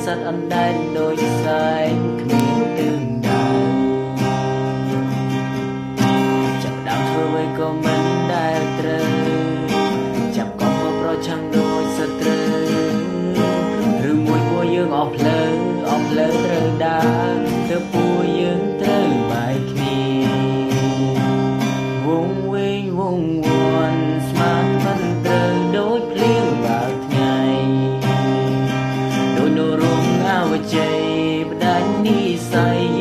សត្វអណ្ដែតដូចសែងគ្មានទិសដៅចាប់ដើមធ្វើអ្វីក៏មិនដែលត្រូវចាប់កង់មកប្រឆាំងដូចសត្រូវឬមួយពួកយើងអស់ផ្លូវត្រូវដើរទៅពួកយើងត្រូវបែកគ្នាវងវែងវងវាន់ស្មានមិនត្រូវដូចភ្លៀងបើកថ្ងៃដូចនរងអវជ័យផ្ដាច់និស្ស័យ